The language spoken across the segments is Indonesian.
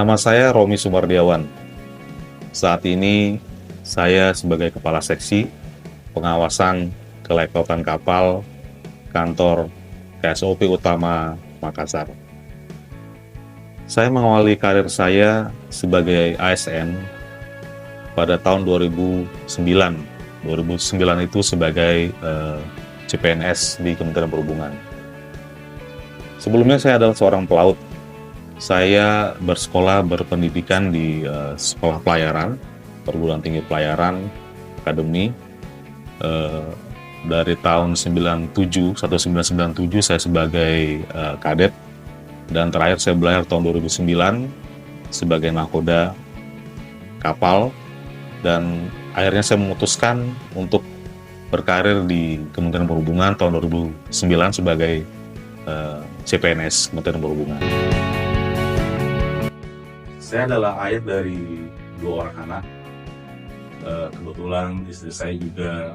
Nama saya Romi Sumardiawan. Saat ini saya sebagai Kepala Seksi Pengawasan Kelektotan Kapal Kantor KSOP Utama Makassar. Saya mengawali karir saya sebagai ASN pada tahun 2009. 2009 itu sebagai CPNS di Kementerian Perhubungan. Sebelumnya saya adalah seorang pelaut. Saya berpendidikan di sekolah pelayaran, perguruan tinggi pelayaran, akademi. Dari tahun 1997 saya sebagai kadet, dan terakhir saya belajar tahun 2009 sebagai nakoda kapal, dan akhirnya saya memutuskan untuk berkarir di Kementerian Perhubungan tahun 2009 sebagai CPNS Kementerian Perhubungan. Saya adalah ayah dari 2 orang anak. Kebetulan istri saya juga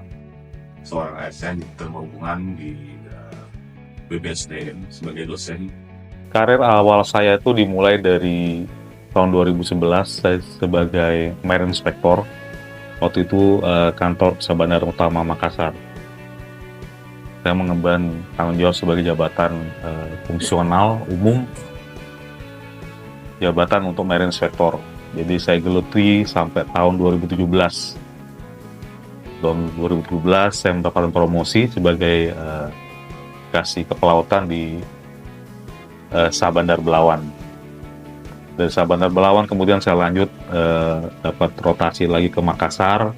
seorang ASN di Kementerian Perhubungan di BPSDM sebagai dosen. Karir awal saya itu dimulai dari tahun 2011, saya sebagai Marine Inspector. Waktu itu kantor Pusat Bandar Utama Makassar. Saya mengemban tanggung jawab sebagai jabatan fungsional umum, jabatan untuk Marine Inspector. Jadi saya geluti sampai tahun 2017. Tahun 2017 saya mendapatkan promosi sebagai kasih kepelautan di Sabandar Belawan. Dari Sabandar Belawan kemudian saya lanjut dapat rotasi lagi ke Makassar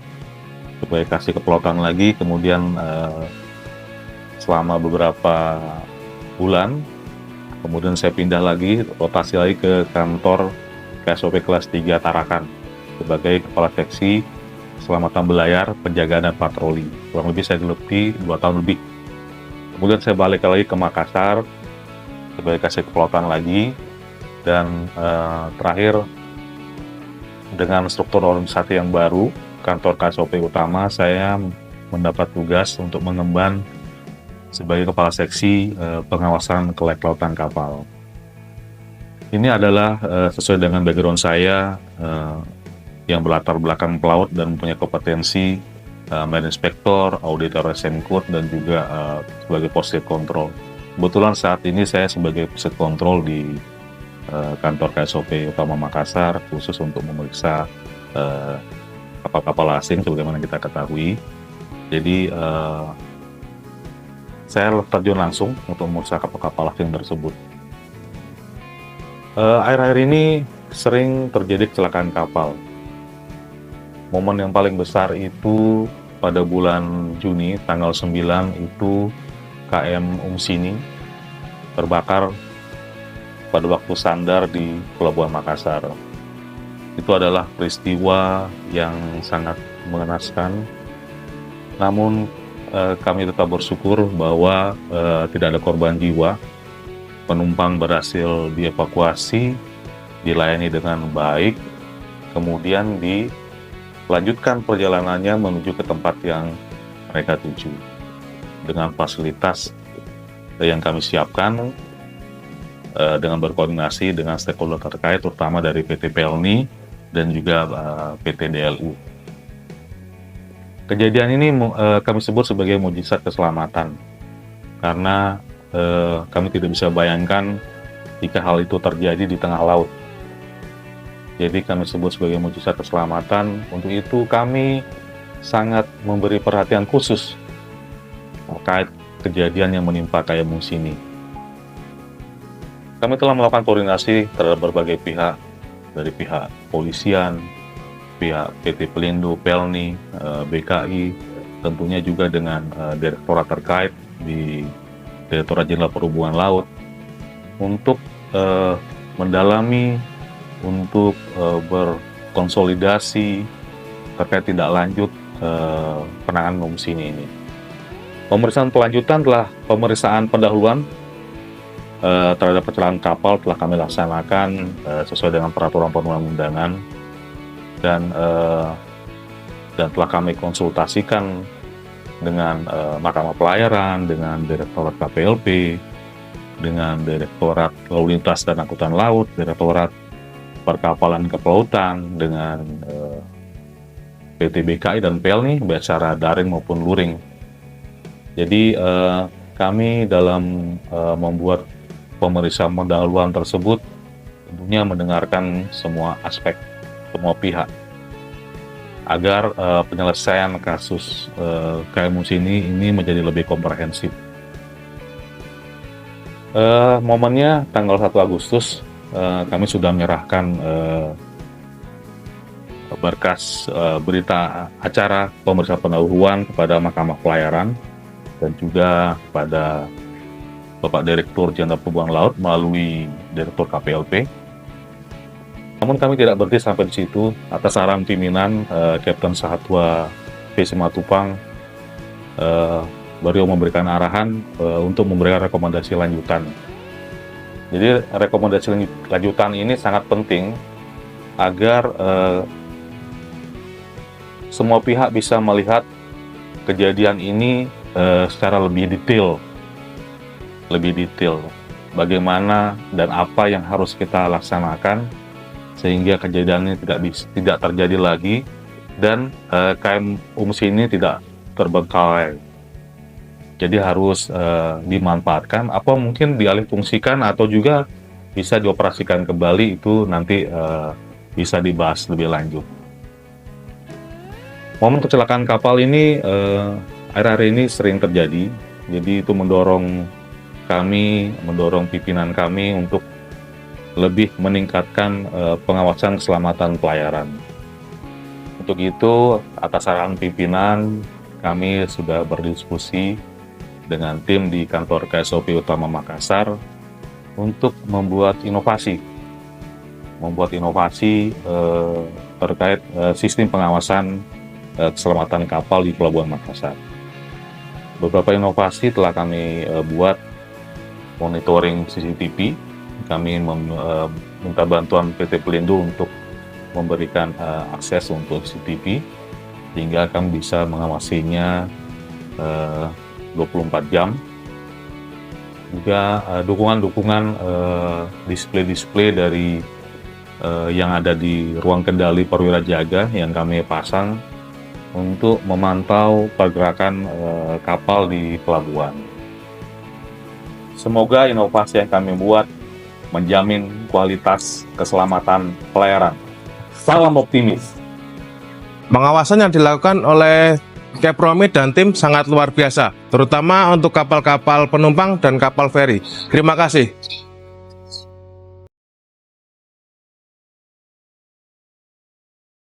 sebagai kasih kepelautan lagi. Kemudian selama beberapa bulan kemudian saya pindah lagi, rotasi lagi ke kantor KSOP kelas 3 Tarakan sebagai kepala seksi keselamatan belayar, penjagaan dan patroli. Kurang lebih saya geluti 2 tahun lebih. Kemudian saya balik lagi ke Makassar sebagai kasih kepelautan lagi, dan terakhir dengan struktur organisasi yang baru kantor KSOP Utama, saya mendapat tugas untuk mengemban sebagai kepala seksi pengawasan kelautan kapal. Ini adalah sesuai dengan background saya yang berlatar belakang pelaut dan mempunyai kompetensi Marine Inspector, auditor SN Code, dan juga sebagai Posted Control. Kebetulan saat ini saya sebagai Posted Control di kantor KSOP Utama Makassar, khusus untuk memeriksa kapal-kapal asing sebagaimana kita ketahui. Jadi saya terjun langsung untuk memeriksa kapal-kapal asing tersebut. Akhir-akhir ini sering terjadi kecelakaan kapal. Momen yang paling besar itu pada bulan Juni, tanggal 9 itu KM Umsini terbakar pada waktu sandar di Pelabuhan Makassar. Itu adalah peristiwa yang sangat mengenaskan. Namun kami tetap bersyukur bahwa tidak ada korban jiwa. Penumpang berhasil dievakuasi, dilayani dengan baik, kemudian dilanjutkan perjalanannya menuju ke tempat yang mereka tuju dengan fasilitas yang kami siapkan, dengan berkoordinasi dengan stakeholder terkait, terutama dari PT Pelni dan juga PT DLU. Kejadian ini kami sebut sebagai mukjizat keselamatan, karena kami tidak bisa bayangkan jika hal itu terjadi di tengah laut. Jadi kami sebut sebagai mukjizat keselamatan. Untuk itu kami sangat memberi perhatian khusus terkait kejadian yang menimpa KM Umsini. Kami telah melakukan koordinasi terhadap berbagai pihak, dari pihak polisian, pihak PT Pelindo, Pelni, BKI, tentunya juga dengan direktorat terkait di Direktorat Jenderal Perhubungan Laut, untuk mendalami, untuk berkonsolidasi terkait tindak lanjut penanganan Umsini ini. Pemeriksaan pelanjutan telah pemeriksaan pendahuluan terhadap kecelakaan kapal telah kami laksanakan sesuai dengan peraturan perundang-undangan, dan telah kami konsultasikan dengan Mahkamah Pelayaran, dengan Direktorat KPLP, dengan Direktorat Lalu Lintas dan Angkutan Laut, Direktorat perkapalan kepelautan dengan PT BKI dan PEL baik secara daring maupun luring. Jadi kami dalam membuat pemeriksaan pendahuluan tersebut tentunya mendengarkan semua aspek, semua pihak, agar penyelesaian kasus KM Musi ini menjadi lebih komprehensif. Momennya tanggal 1 Agustus kami sudah menyerahkan berkas berita acara pemeriksaan pendahuluan kepada Mahkamah Pelayaran dan juga kepada Bapak Direktur Jenderal Perhubungan Laut melalui Direktur KPLP. Namun kami tidak berhenti sampai di situ. Atas saran pimpinan Kapten Sahatwa P. Simatupang, beliau memberikan arahan untuk memberikan rekomendasi lanjutan. Jadi rekomendasi lanjutan ini sangat penting agar semua pihak bisa melihat kejadian ini secara lebih detail, bagaimana dan apa yang harus kita laksanakan sehingga kejadian ini tidak terjadi lagi dan KM Musi ini tidak terbengkalai. Jadi harus dimanfaatkan, apa mungkin dialihfungsikan atau juga bisa dioperasikan kembali, itu nanti bisa dibahas lebih lanjut. Momen kecelakaan kapal ini akhir-akhir ini sering terjadi, jadi itu mendorong pimpinan kami untuk lebih meningkatkan pengawasan keselamatan pelayaran. Untuk itu, atas saran pimpinan, kami sudah berdiskusi dengan tim di kantor KSOP Utama Makassar untuk membuat inovasi terkait sistem pengawasan keselamatan kapal di Pelabuhan Makassar. Beberapa inovasi telah kami buat: monitoring CCTV. Kami minta bantuan PT Pelindo untuk memberikan akses untuk CCTV sehingga kami bisa mengawasinya 24 jam. Juga dukungan display dari yang ada di ruang kendali perwira jaga yang kami pasang untuk memantau pergerakan kapal di pelabuhan. Semoga inovasi yang kami buat menjamin kualitas keselamatan pelayaran. Salam optimis. Pengawasan yang dilakukan oleh Kepromit dan tim sangat luar biasa, terutama untuk kapal-kapal penumpang dan kapal feri. Terima kasih.